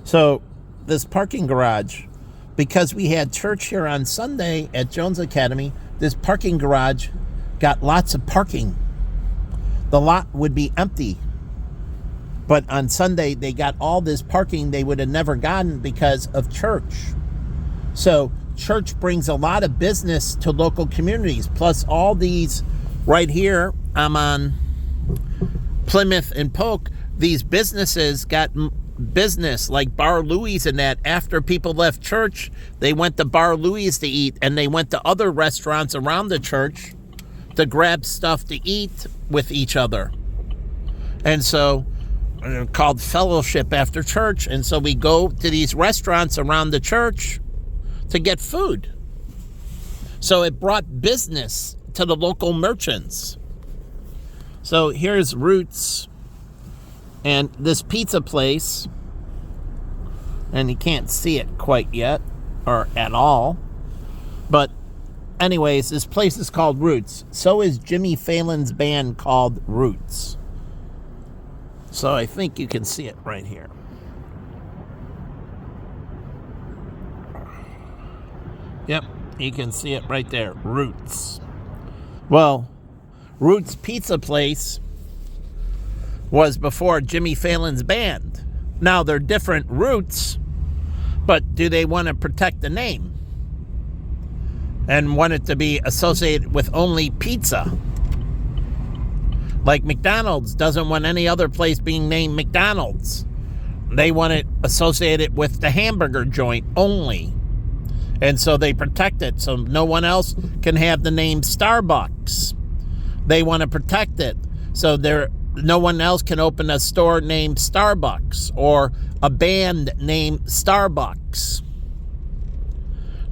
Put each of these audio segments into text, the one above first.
So this parking garage, because we had church here on Sunday at Jones Academy, this parking garage got lots of parking. The lot would be empty. But on Sunday, they got all this parking they would have never gotten because of church. So church brings a lot of business to local communities. Plus all these right here, I'm on Plymouth and Polk, these businesses got business like Bar Louie's and that. After people left church, they went to Bar Louie's to eat, and they went to other restaurants around the church to grab stuff to eat with each other. And so called fellowship after church. And so we go to these restaurants around the church to get food. So it brought business to the local merchants. So here's Roots and this pizza place, and you can't see it quite yet or at all, but anyways, this place is called Roots. So is Jimmy Fallon's band called Roots. So I think you can see it right here. Yep, you can see it right there, Roots. Well, Roots Pizza Place was before Jimmy Fallon's band. Now they're different roots, but do they want to protect the name and want it to be associated with only pizza? Like McDonald's doesn't want any other place being named McDonald's. They want it associated with the hamburger joint only. And so they protect it so no one else can have the name Starbucks. They want to protect it so no one else can open a store named Starbucks or a band named Starbucks.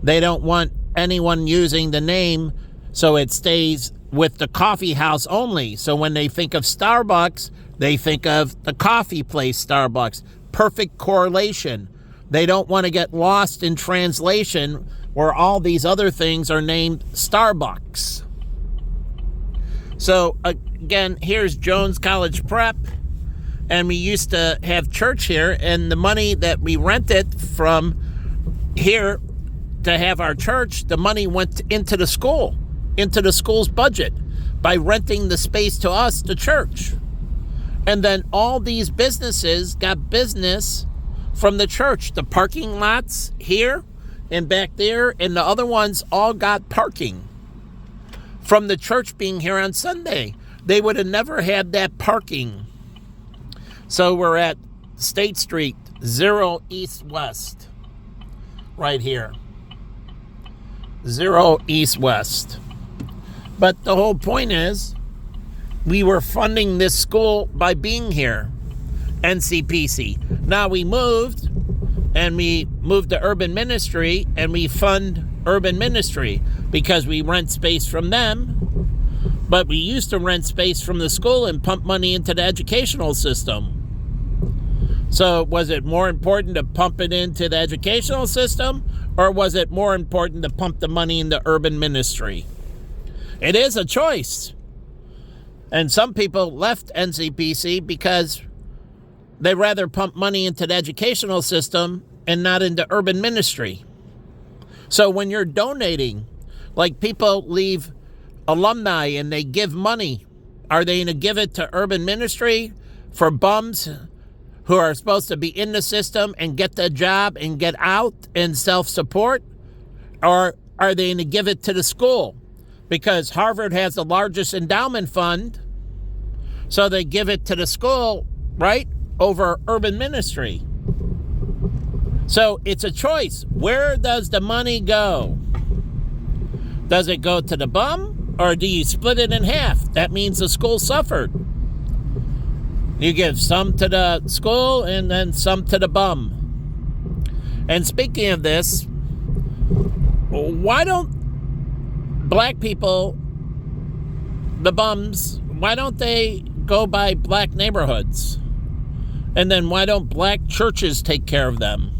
They don't want anyone using the name so it stays with the coffee house only. So when they think of Starbucks, they think of the coffee place Starbucks. Perfect correlation. They don't want to get lost in translation where all these other things are named Starbucks. So again, here's Jones College Prep, and we used to have church here, and the money that we rented from here to have our church, the money went into the school's budget by renting the space to us, the church. And then all these businesses got business from the church. The parking lots here and back there and the other ones all got parking from the church being here on Sunday. They would have never had that parking. So we're at State Street, 0 East West, right here. 0 East West. But the whole point is, we were funding this school by being here, NCPC. Now we moved to urban ministry, and we fund urban ministry because we rent space from them. But we used to rent space from the school and pump money into the educational system. So was it more important to pump it into the educational system, or was it more important to pump the money into urban ministry? It is a choice. And some people left NCPC because they rather pump money into the educational system and not into urban ministry. So when you're donating, like people leave alumni and they give money, are they going to give it to urban ministry for bums who are supposed to be in the system and get the job and get out and self-support? Or are they going to give it to the school? Because Harvard has the largest endowment fund, so they give it to the school, right, over urban ministry. So it's a choice. Where does the money go? Does it go to the bum, or do you split it in half? That means the school suffered. You give some to the school and then some to the bum. And speaking of this, why don't black people, the bums, why don't they go by black neighborhoods? And then why don't black churches take care of them?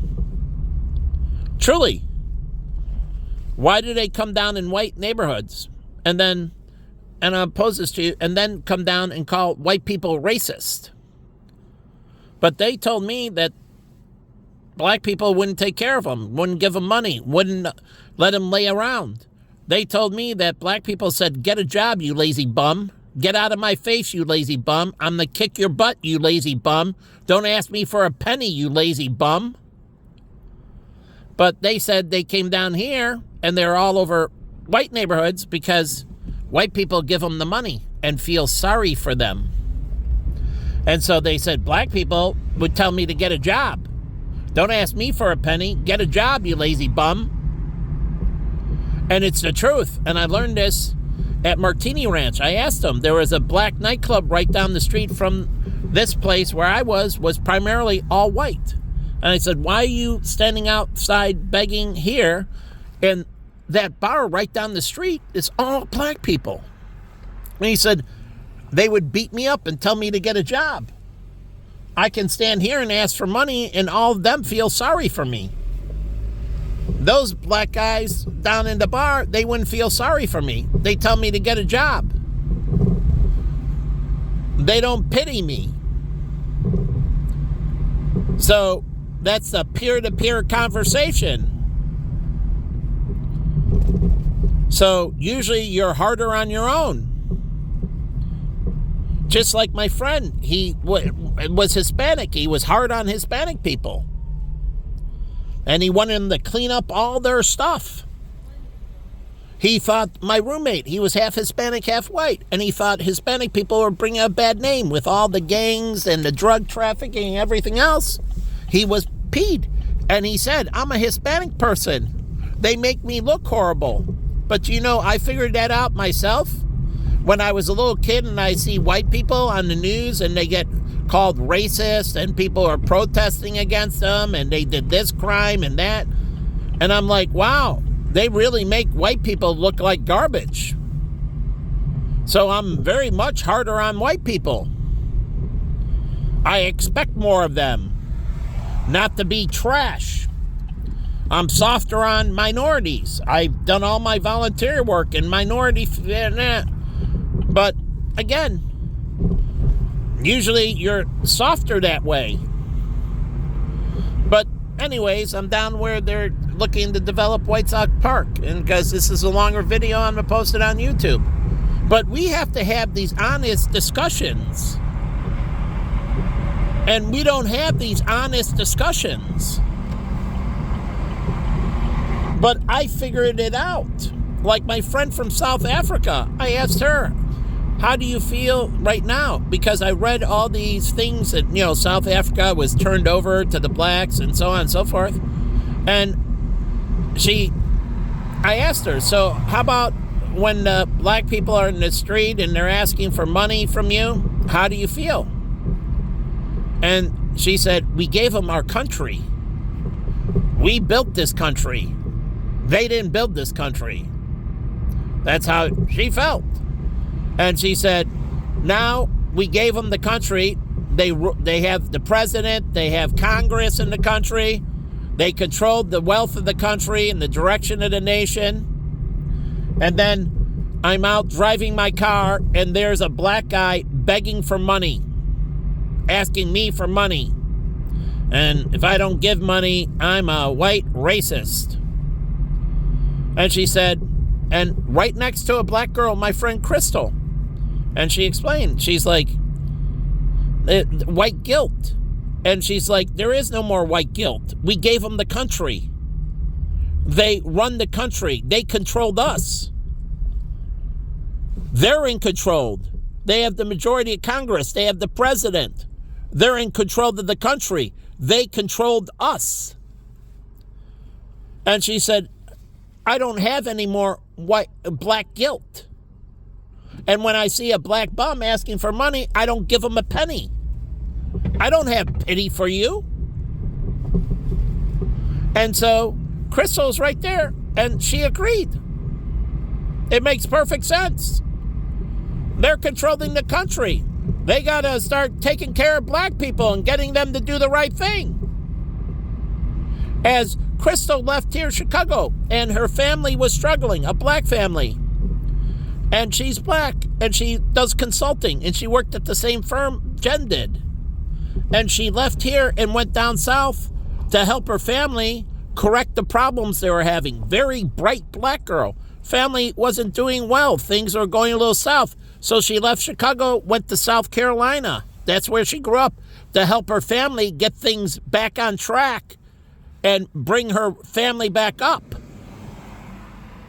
Truly. Why do they come down in white neighborhoods? And I'll pose this to you, and then come down and call white people racist? But they told me that black people wouldn't take care of them, wouldn't give them money, wouldn't let them lay around. They told me that black people said, get a job, you lazy bum. Get out of my face, you lazy bum. I'm going to kick your butt, you lazy bum. Don't ask me for a penny, you lazy bum. But they said they came down here and they're all over white neighborhoods because white people give them the money and feel sorry for them. And so they said black people would tell me to get a job. Don't ask me for a penny. Get a job, you lazy bum. And it's the truth. And I learned this at Martini Ranch. I asked them. There was a black nightclub right down the street from this place where I was primarily all white. And I said, why are you standing outside begging here? And that bar right down the street is all black people. And he said, they would beat me up and tell me to get a job. I can stand here and ask for money and all of them feel sorry for me. Those black guys down in the bar, they wouldn't feel sorry for me. They tell me to get a job. They don't pity me. So that's a peer-to-peer conversation. So usually you're harder on your own. Just like my friend, he was Hispanic. He was hard on Hispanic people. And he wanted them to clean up all their stuff. He thought, my roommate, he was half Hispanic, half white. And he thought Hispanic people were bringing a bad name with all the gangs and the drug trafficking and everything else. He was peed. And he said, I'm a Hispanic person. They make me look horrible. But you know, I figured that out myself. When I was a little kid and I see white people on the news and they get called racist and people are protesting against them and they did this crime and that. And I'm like, wow, they really make white people look like garbage. So I'm very much harder on white people. I expect more of them, not to be trash. I'm softer on minorities. I've done all my volunteer work in minority. But again, usually you're softer that way. But anyways, I'm down where they're looking to develop White Sox Park. And because this is a longer video, I'm going to post it on YouTube. But we have to have these honest discussions. And we don't have these honest discussions. But I figured it out. Like my friend from South Africa, I asked her, how do you feel right now? Because I read all these things that, you know, South Africa was turned over to the blacks and so on and so forth. And I asked her, so how about when the black people are in the street and they're asking for money from you, how do you feel? And she said, we gave them our country. We built this country. They didn't build this country. That's how she felt. And she said, now we gave them the country. They have the president. They have Congress in the country. They controlled the wealth of the country and the direction of the nation. And then I'm out driving my car, and there's a black guy begging for money, asking me for money. And if I don't give money, I'm a white racist. And she said, and right next to a black girl, my friend Crystal. And she explained, she's like, white guilt. And she's like, there is no more white guilt. We gave them the country. They run the country. They controlled us. They're in control. They have the majority of Congress. They have the president. They're in control of the country. They controlled us. And she said, I don't have any more black guilt. And when I see a black bum asking for money, I don't give him a penny. I don't have pity for you. And so Crystal's right there, and she agreed. It makes perfect sense. They're controlling the country. They got to start taking care of black people and getting them to do the right thing. As Crystal left here, Chicago, and her family was struggling, a black family. And she's black, and she does consulting, and she worked at the same firm Jen did. And she left here and went down south to help her family correct the problems they were having. Very bright black girl. Family wasn't doing well. Things were going a little south. So she left Chicago, went to South Carolina. That's where she grew up, to help her family get things back on track and bring her family back up.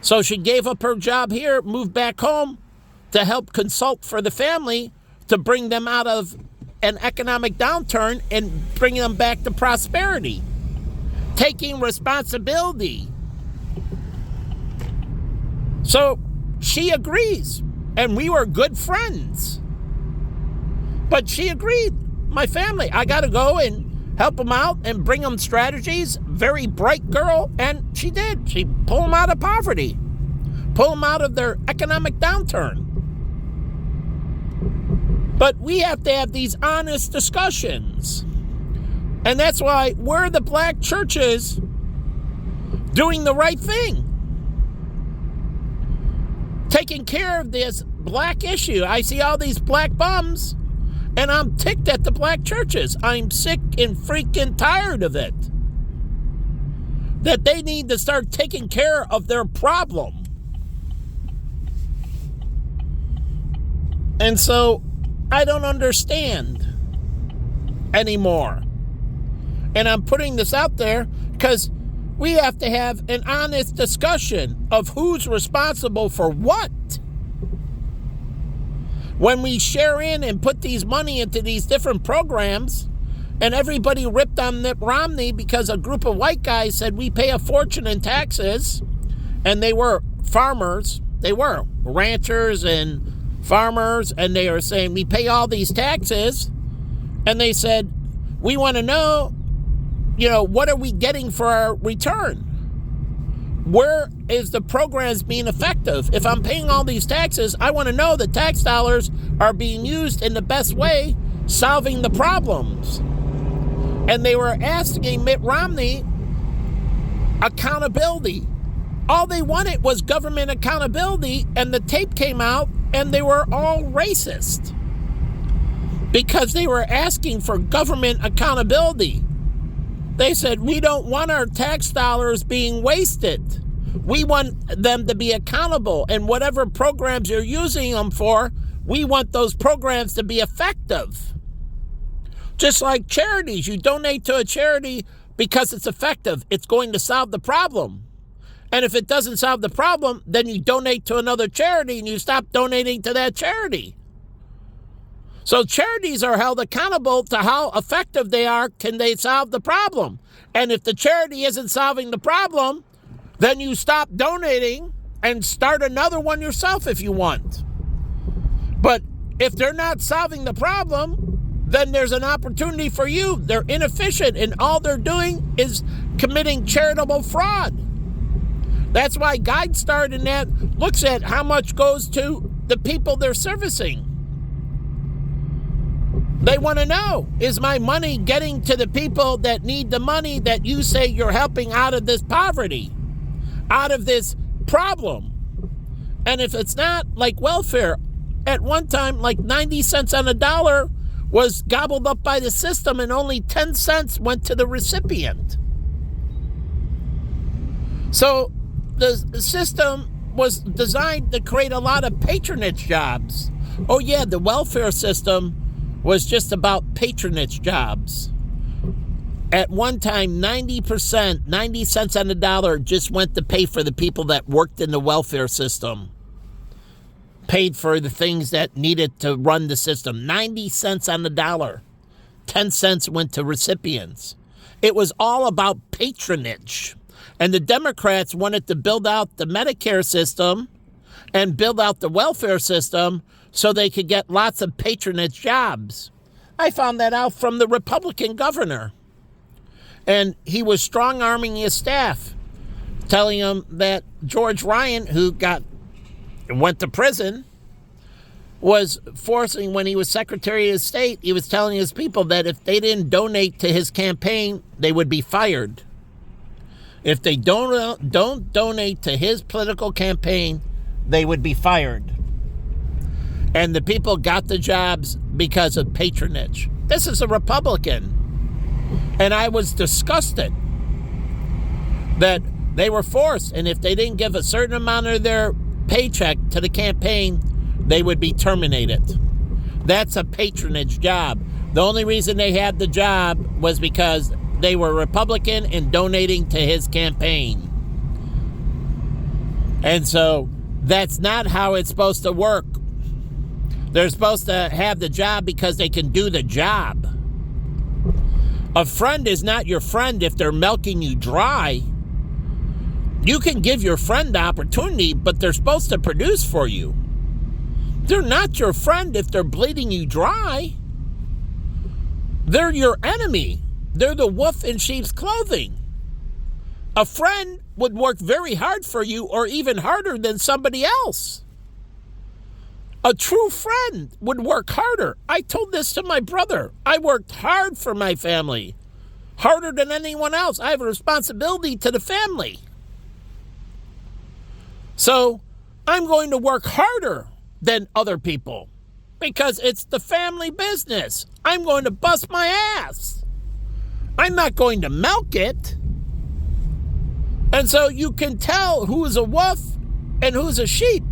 So she gave up her job here, moved back home to help consult for the family to bring them out of an economic downturn and bring them back to prosperity. Taking responsibility. So she agrees, and we were good friends. But she agreed, my family, I got to go and help them out and bring them strategies. Very bright girl, and she did. She pulled them out of poverty, pull them out of their economic downturn. But we have to have these honest discussions. And that's why we're the black churches doing the right thing. Taking care of this black issue. I see all these black bums, and I'm ticked at the black churches. I'm sick and freaking tired of it. That they need to start taking care of their problem. And so I don't understand anymore. And I'm putting this out there because we have to have an honest discussion of who's responsible for what. When we share in and put these money into these different programs, and everybody ripped on Mitt Romney because a group of white guys said we pay a fortune in taxes, and they were farmers, they were ranchers and farmers, and they were saying we pay all these taxes, and they said we want to know, what are we getting for our return? Where is the programs being effective? If I'm paying all these taxes, I want to know the tax dollars are being used in the best way, solving the problems. And they were asking Mitt Romney accountability. All they wanted was government accountability, and the tape came out, and they were all racist because they were asking for government accountability. They said, we don't want our tax dollars being wasted. We want them to be accountable, and whatever programs you're using them for, we want those programs to be effective. Just like charities, you donate to a charity because it's effective. It's going to solve the problem. And if it doesn't solve the problem, then you donate to another charity and you stop donating to that charity. So charities are held accountable to how effective they are. Can they solve the problem? And if the charity isn't solving the problem, then you stop donating and start another one yourself if you want. But if they're not solving the problem, then there's an opportunity for you. They're inefficient, and all they're doing is committing charitable fraud. That's why GuideStar and that looks at how much goes to the people they're servicing. They want to know, is my money getting to the people that need the money that you say you're helping out of this poverty, out of this problem? And if it's not, like welfare, at one time, like 90 cents on a dollar was gobbled up by the system, and only 10 cents went to the recipient. So the system was designed to create a lot of patronage jobs. Oh yeah, the welfare system was just about patronage jobs. At one time, 90%, 90 cents on the dollar just went to pay for the people that worked in the welfare system. Paid for the things that needed to run the system. 90 cents on the dollar. 10 cents went to recipients. It was all about patronage. And the Democrats wanted to build out the Medicare system and build out the welfare system so they could get lots of patronage jobs. I found that out from the Republican governor. And he was strong-arming his staff, telling them that George Ryan, who went to prison, was forcing, when he was Secretary of State, he was telling his people that if they didn't donate to his campaign, they would be fired. If they don't donate to his political campaign, they would be fired. And the people got the jobs because of patronage. This is a Republican. And I was disgusted that they were forced, and if they didn't give a certain amount of their paycheck to the campaign, they would be terminated. That's a patronage job. The only reason they had the job was because they were Republican and donating to his campaign. And so that's not how it's supposed to work. They're supposed to have the job because they can do the job. A friend is not your friend if they're milking you dry. You can give your friend the opportunity, but they're supposed to produce for you. They're not your friend if they're bleeding you dry. They're your enemy. They're the wolf in sheep's clothing. A friend would work very hard for you, or even harder than somebody else. A true friend would work harder. I told this to my brother. I worked hard for my family, harder than anyone else. I have a responsibility to the family. So I'm going to work harder than other people because it's the family business. I'm going to bust my ass. I'm not going to milk it. And so you can tell who is a wolf and who's a sheep.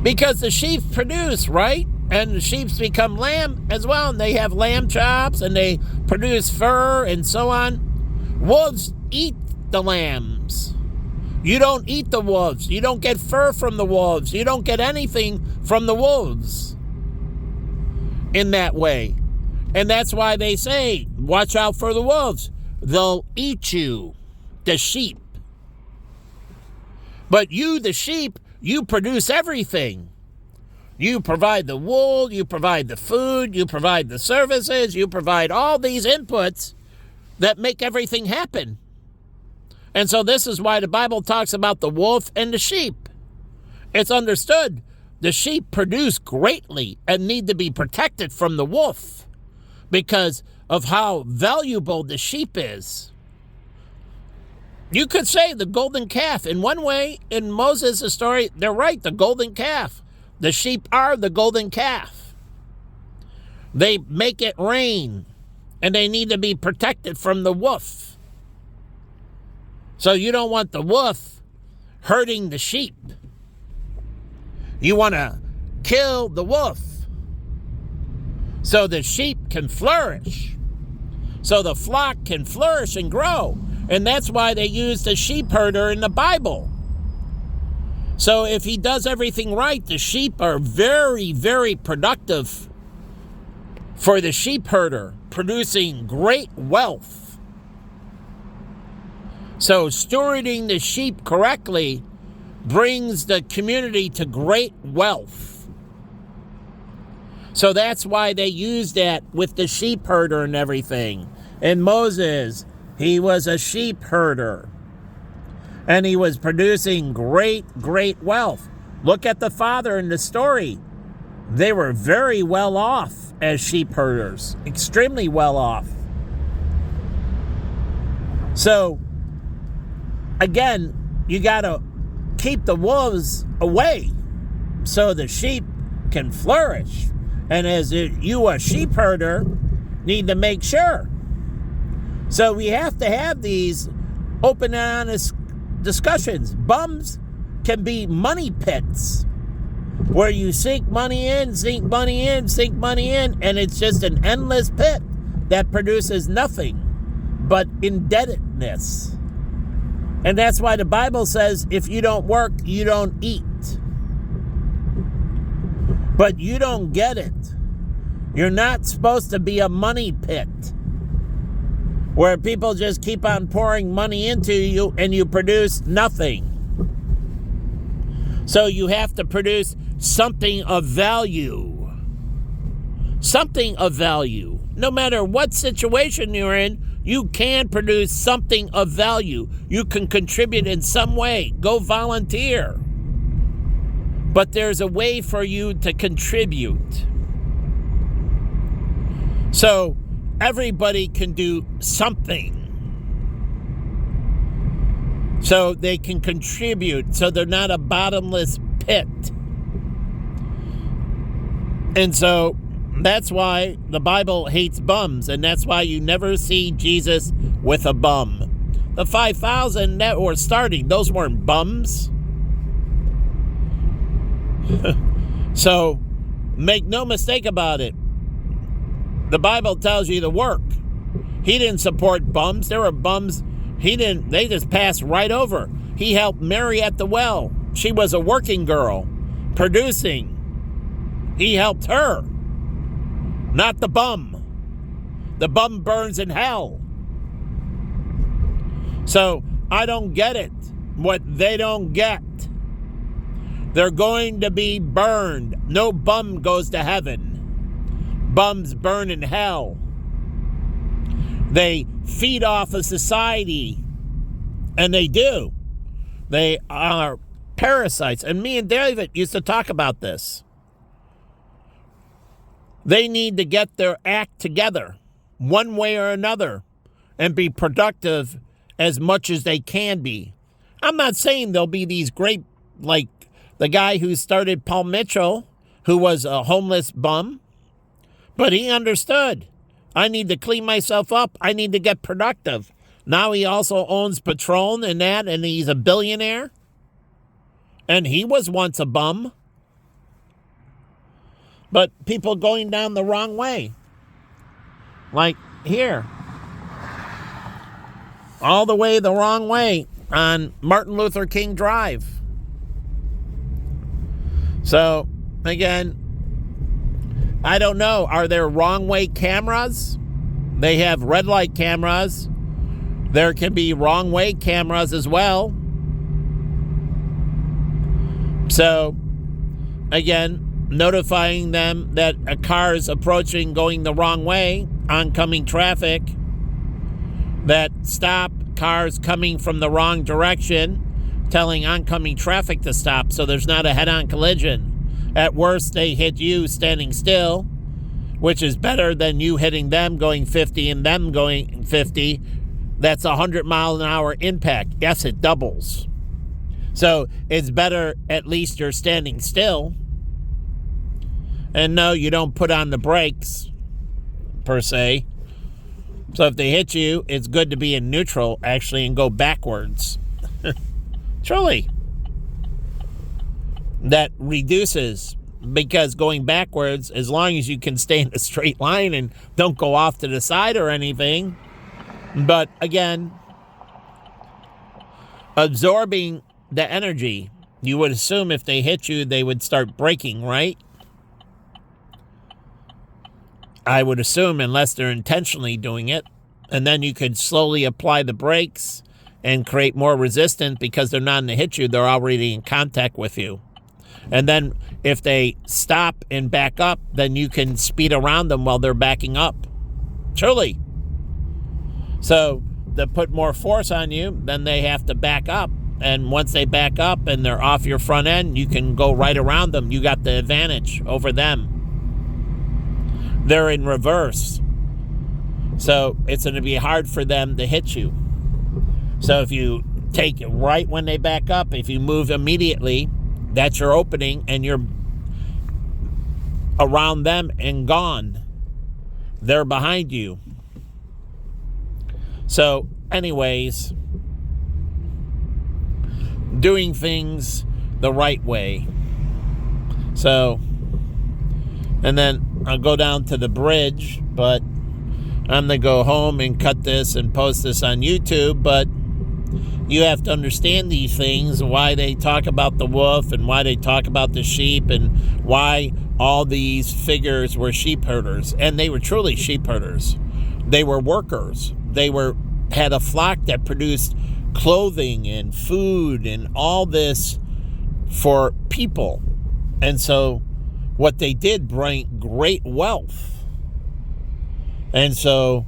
Because the sheep produce, right? And the sheep become lamb as well. And they have lamb chops and they produce fur and so on. Wolves eat the lambs. You don't eat the wolves. You don't get fur from the wolves. You don't get anything from the wolves in that way. And that's why they say, watch out for the wolves. They'll eat you, the sheep. But you, the sheep, you produce everything. You provide the wool, you provide the food, you provide the services, you provide all these inputs that make everything happen. And so this is why the Bible talks about the wolf and the sheep. It's understood the sheep produce greatly and need to be protected from the wolf because of how valuable the sheep is. You could say the golden calf. In one way, in Moses' story, they're right, the golden calf. The sheep are the golden calf. They make it rain, and they need to be protected from the wolf. So you don't want the wolf hurting the sheep. You want to kill the wolf so the sheep can flourish, so the flock can flourish and grow. And that's why they use the sheep herder in the Bible. So if he does everything right, the sheep are very, very productive for the sheep herder, producing great wealth. So stewarding the sheep correctly brings the community to great wealth. So that's why they use that with the sheep herder and everything. And Moses, he was a sheep herder. And he was producing great, great wealth. Look at the father in the story. They were very well off as sheep herders. Extremely well off. So, again, you got to keep the wolves away so the sheep can flourish. And as you, a sheep herder, need to make sure. So we have to have these open and honest discussions. Bums can be money pits where you sink money in, sink money in, sink money in, and it's just an endless pit that produces nothing but indebtedness. And that's why the Bible says if you don't work, you don't eat. But you don't get it. You're not supposed to be a money pit where people just keep on pouring money into you and you produce nothing. So you have to produce something of value. Something of value. No matter what situation you're in, you can produce something of value. You can contribute in some way. Go volunteer. But there's a way for you to contribute. So everybody can do something. So they can contribute, so they're not a bottomless pit. And so That's why the Bible hates bums, and that's why you never see Jesus with a bum. The 5,000 that were starting, those weren't bums. So, make no mistake about it. The Bible tells you to work. He didn't support bums. There were bums. They just passed right over. He helped Mary at the well. She was a working girl, producing. He helped her, not the bum. The bum burns in hell. So I don't get it. What they don't get. They're going to be burned. No bum goes to heaven. Bums burn in hell. They feed off of society. And they do. They are parasites. And me and David used to talk about this. They need to get their act together, one way or another, and be productive as much as they can be. I'm not saying there'll be these great, like the guy who started Paul Mitchell, who was a homeless bum, but he understood. I need to clean myself up. I need to get productive. Now he also owns Patron and that, and he's a billionaire. And he was once a bum. But people going down the wrong way. Like here. All the way the wrong way on Martin Luther King Drive. So, again, I don't know. Are there wrong way cameras? They have red light cameras. There can be wrong way cameras as well. So, again, notifying them that a car is approaching going the wrong way, oncoming traffic, that stop, cars coming from the wrong direction, telling oncoming traffic to stop so there's not a head-on collision. At worst, they hit you standing still, which is better than you hitting them going 50 and them going 50. That's 100 mile an hour impact. Yes, it doubles. So it's better at least you're standing still. And no, you don't put on the brakes, per se. So if they hit you, it's good to be in neutral, actually, and go backwards. Truly. That reduces, because going backwards, as long as you can stay in a straight line and don't go off to the side or anything. But again, absorbing the energy, you would assume if they hit you, they would start braking, right? I would assume, unless they're intentionally doing it. And then you could slowly apply the brakes and create more resistance because they're not going to hit you. They're already in contact with you. And then if they stop and back up, then you can speed around them while they're backing up. Truly. So to put more force on you, then they have to back up. And once they back up and they're off your front end, you can go right around them. You got the advantage over them. They're in reverse. So it's going to be hard for them to hit you. So if you take it right when they back up, if you move immediately, that's your opening and you're around them and gone. They're behind you. So anyways, doing things the right way. So, and then I'll go down to the bridge, but I'm going to go home and cut this and post this on YouTube. But you have to understand these things, why they talk about the wolf and why they talk about the sheep and why all these figures were sheep herders. And they were truly sheep herders. They were workers. They had a flock that produced clothing and food and all this for people. And so what they did bring great wealth. And so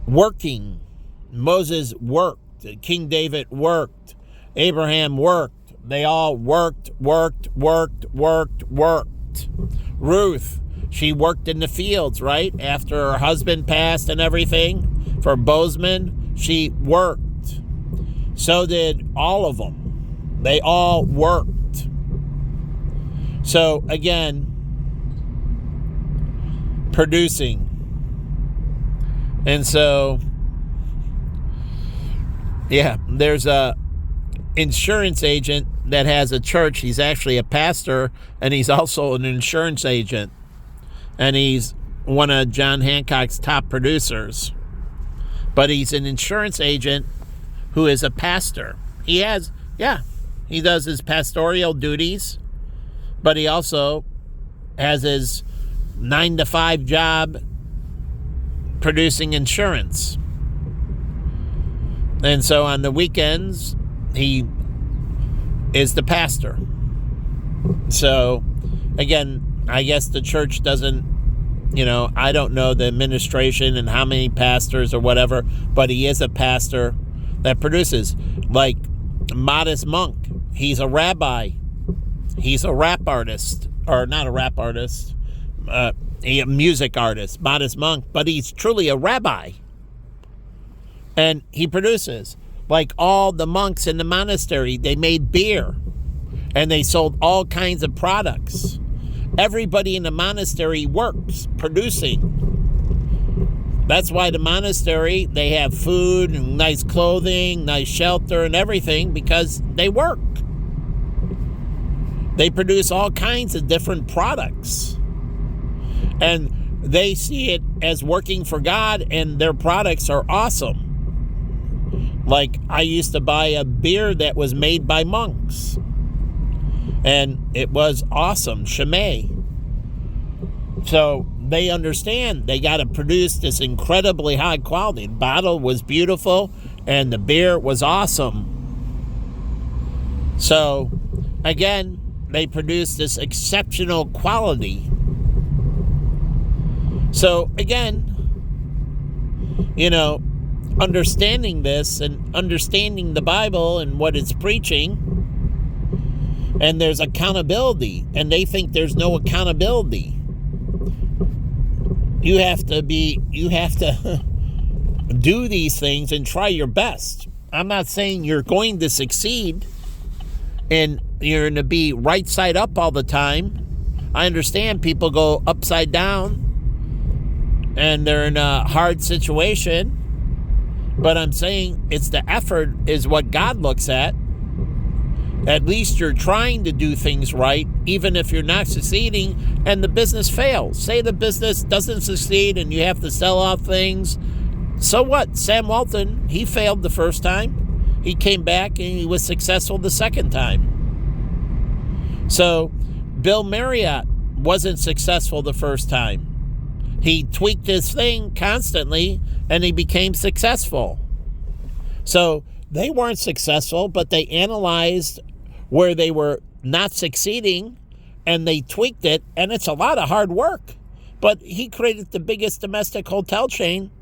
working, Moses worked, King David worked, Abraham worked. They all worked. Ruth, she worked in the fields, right? After her husband passed and everything, for Bozeman, she worked. So did all of them. They all worked. So again, producing. And so, yeah, there's a insurance agent that has a church. He's actually a pastor, and he's also an insurance agent. And he's one of John Hancock's top producers. But he's an insurance agent who is a pastor. He does his pastoral duties, but he also has his 9-to-5 job producing insurance. And so on the weekends, he is the pastor. So, again, I guess the church doesn't, I don't know the administration and how many pastors or whatever, but he is a pastor that produces. Like Modest Monk, he's a rabbi. He's a rap artist, or not a rap artist, a music artist, Modest Monk, but he's truly a rabbi. And he produces. Like all the monks in the monastery, they made beer and they sold all kinds of products. Everybody in the monastery works, producing. That's why the monastery, they have food and nice clothing, nice shelter and everything, because they work. They produce all kinds of different products. And they see it as working for God, and their products are awesome. Like, I used to buy a beer that was made by monks. And it was awesome, Chimay. So they understand they got to produce this incredibly high quality. The bottle was beautiful, and the beer was awesome. So, again, they produce this exceptional quality. So, again, understanding this and understanding the Bible and what it's preaching, and there's accountability, and they think there's no accountability. You have to do these things and try your best. I'm not saying you're going to succeed and you're going to be right side up all the time. I understand people go upside down and they're in a hard situation, but I'm saying it's the effort is what God looks at. At least you're trying to do things right, even if you're not succeeding and the business fails. Say the business doesn't succeed and you have to sell off things. So what? Sam Walton, he failed the first time. He came back and he was successful the second time. So Bill Marriott wasn't successful the first time. He tweaked his thing constantly and he became successful. So they weren't successful, but they analyzed where they were not succeeding and they tweaked it, and it's a lot of hard work. But he created the biggest domestic hotel chain.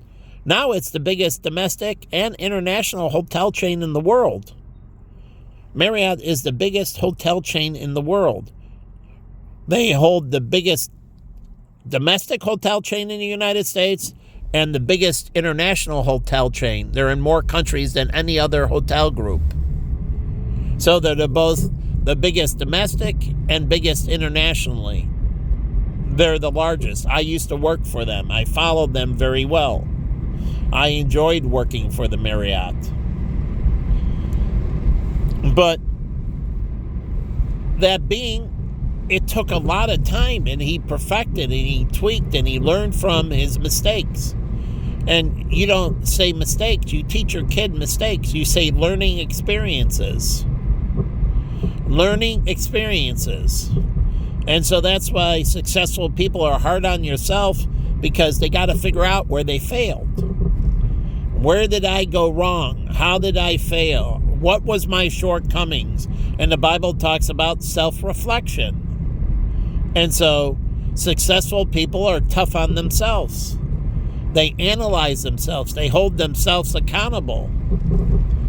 Now it's the biggest domestic and international hotel chain in the world. Marriott is the biggest hotel chain in the world. They hold the biggest domestic hotel chain in the United States and the biggest international hotel chain. They're in more countries than any other hotel group. So they're both the biggest domestic and biggest internationally. They're the largest. I used to work for them. I followed them very well. I enjoyed working for the Marriott. But that being, it took a lot of time, and he perfected and he tweaked and he learned from his mistakes. And you don't say mistakes, you teach your kid mistakes. You say learning experiences. Learning experiences. And so that's why successful people are hard on yourself, because they got to figure out where they failed. Where did I go wrong? How did I fail? What was my shortcomings? And the Bible talks about self-reflection. And so successful people are tough on themselves. They analyze themselves. They hold themselves accountable.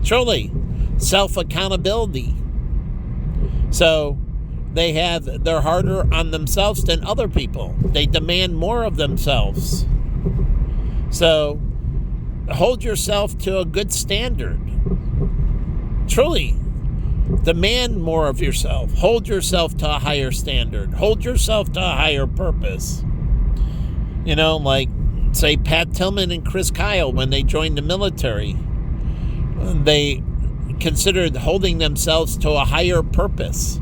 Truly, self-accountability. So they're harder on themselves than other people. They demand more of themselves. So hold yourself to a good standard. Truly, demand more of yourself. Hold yourself to a higher standard. Hold yourself to a higher purpose. Like, say, Pat Tillman and Chris Kyle, when they joined the military, they considered holding themselves to a higher purpose.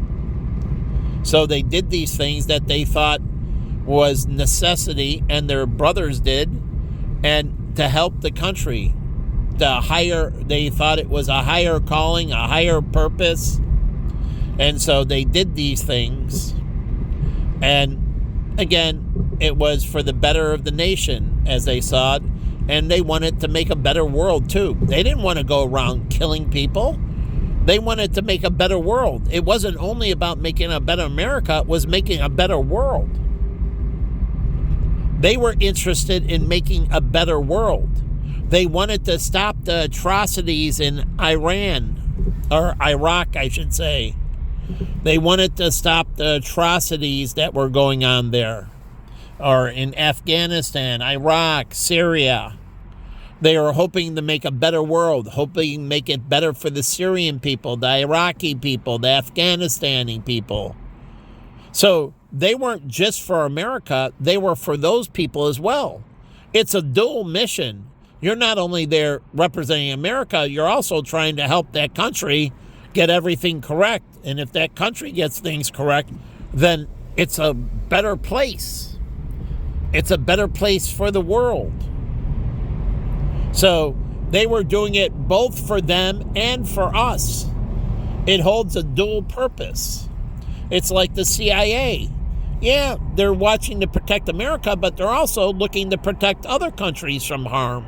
So they did these things that they thought was necessity, and their brothers did, and to help the country. They thought it was a higher calling, a higher purpose. And so they did these things. And again, it was for the better of the nation, as they saw it. And they wanted to make a better world, too. They didn't want to go around killing people. They wanted to make a better world. It wasn't only about making a better America, it was making a better world. They were interested in making a better world. They wanted to stop the atrocities in Iran, or Iraq, I should say. They wanted to stop the atrocities that were going on there, or in Afghanistan, Iraq, Syria. They were hoping to make a better world, hoping to make it better for the Syrian people, the Iraqi people, the Afghanistani people. So they weren't just for America, they were for those people as well. It's a dual mission. You're not only there representing America, you're also trying to help that country get everything correct. And if that country gets things correct, then it's a better place. It's a better place for the world. So they were doing it both for them and for us. It holds a dual purpose. It's like the CIA. Yeah, they're watching to protect America, but they're also looking to protect other countries from harm.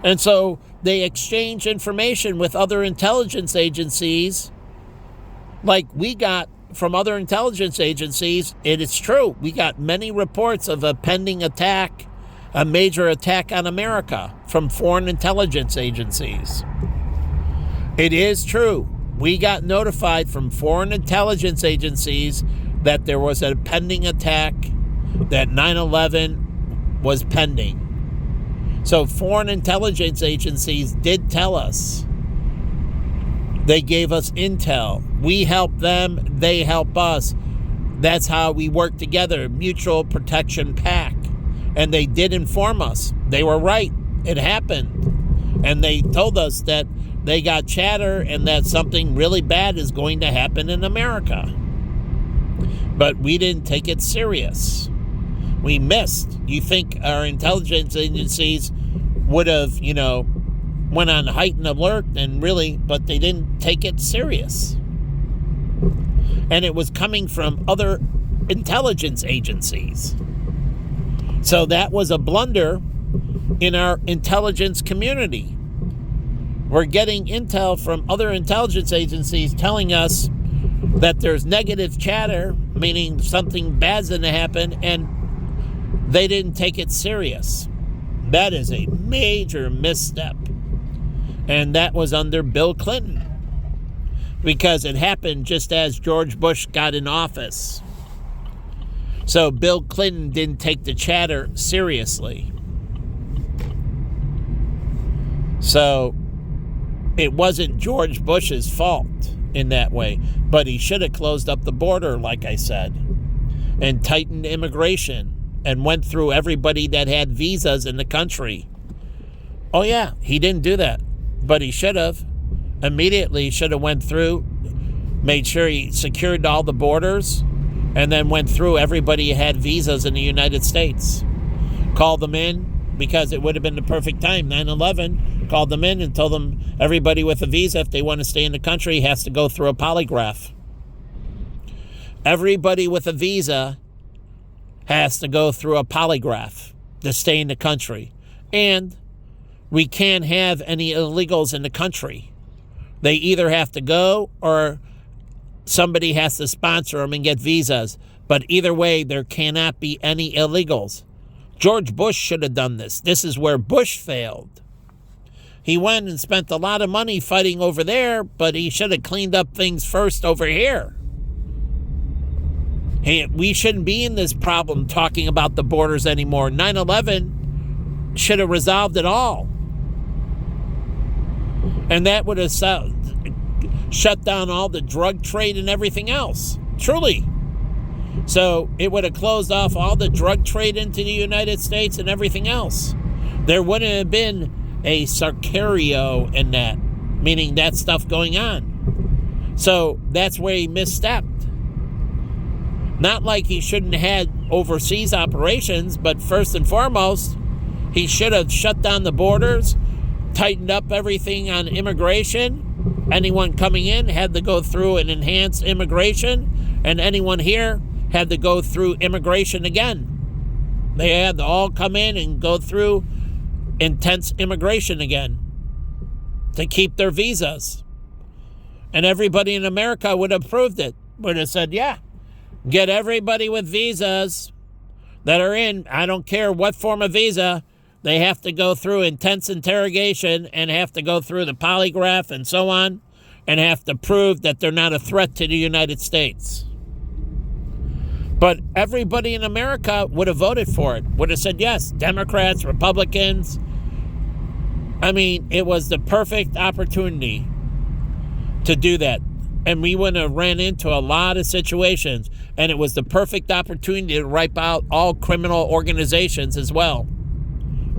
And so they exchange information with other intelligence agencies, like we got from other intelligence agencies. It is true. We got many reports of a pending attack, a major attack on America from foreign intelligence agencies. It is true. We got notified from foreign intelligence agencies that there was a pending attack, that 9/11 was pending. So foreign intelligence agencies did tell us. They gave us intel. We help them, they help us. That's how we work together, mutual protection pact. And they did inform us. They were right. It happened. And they told us that they got chatter and that something really bad is going to happen in America. But we didn't take it serious. We missed. You think our intelligence agencies would have, went on heightened alert but they didn't take it serious. And it was coming from other intelligence agencies. So that was a blunder in our intelligence community. We're getting intel from other intelligence agencies telling us that there's negative chatter, meaning something bad's going to happen, and they didn't take it serious. That is a major misstep. And that was under Bill Clinton, because it happened just as George Bush got in office. So Bill Clinton didn't take the chatter seriously. So it wasn't George Bush's fault in that way, but he should have closed up the border, like I said, and tightened immigration and went through everybody that had visas in the country. Oh yeah, he didn't do that, but he should have. Immediately should have went through, made sure he secured all the borders, and then went through everybody who had visas in the United States. Called them in, because it would have been the perfect time. 9/11, called them in and told them everybody with a visa, if they want to stay in the country, has to go through a polygraph. Everybody with a visa has to go through a polygraph to stay in the country. And we can't have any illegals in the country. They either have to go or somebody has to sponsor them and get visas. But either way, there cannot be any illegals. George Bush should have done this. This is where Bush failed. He went and spent a lot of money fighting over there, but he should have cleaned up things first over here. Hey, we shouldn't be in this problem talking about the borders anymore. 9/11 should have resolved it all. And that would have shut down all the drug trade and everything else. Truly. So it would have closed off all the drug trade into the United States and everything else. There wouldn't have been a Sicario in that, meaning that stuff going on. So that's where he misstepped. Not like he shouldn't have had overseas operations, but first and foremost, he should have shut down the borders, tightened up everything on immigration. Anyone coming in had to go through an enhanced immigration, and anyone here had to go through immigration again. They had to all come in and go through intense immigration again to keep their visas. And everybody in America would have approved it. Would have said, yeah, get everybody with visas that are in, I don't care what form of visa, they have to go through intense interrogation and have to go through the polygraph and so on, and have to prove that they're not a threat to the United States. But everybody in America would have voted for it, would have said yes, Democrats, Republicans. I mean, it was the perfect opportunity to do that. And we wouldn't have ran into a lot of situations. And it was the perfect opportunity to wipe out all criminal organizations as well.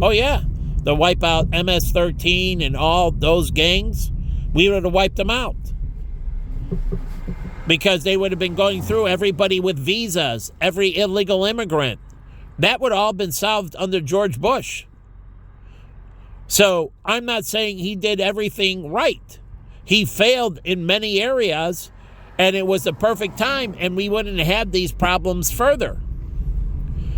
Oh, yeah. To wipe out MS-13 and all those gangs. We would have wiped them out. Because they would have been going through everybody with visas, every illegal immigrant. That would have all been solved under George Bush. So I'm not saying he did everything right. He failed in many areas, and it was the perfect time, and we wouldn't have had these problems further.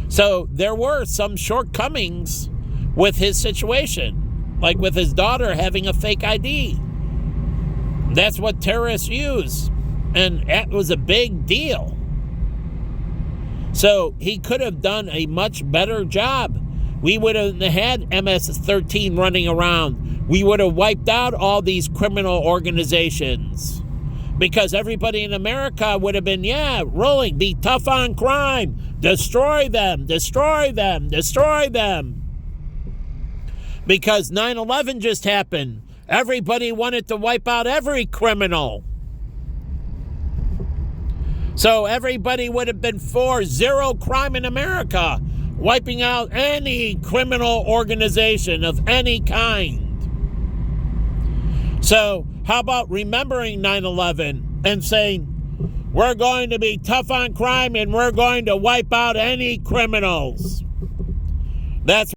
So there were some shortcomings with his situation, like with his daughter having a fake ID. That's what terrorists use. And that was a big deal. So he could have done a much better job. We would have had MS-13 running around. We would have wiped out all these criminal organizations. Because everybody in America would have been, rolling, be tough on crime. Destroy them, destroy them, destroy them. Because 9/11 just happened. Everybody wanted to wipe out every criminal. So everybody would have been for zero crime in America, wiping out any criminal organization of any kind. So how about remembering 9/11 and saying, we're going to be tough on crime and we're going to wipe out any criminals? That's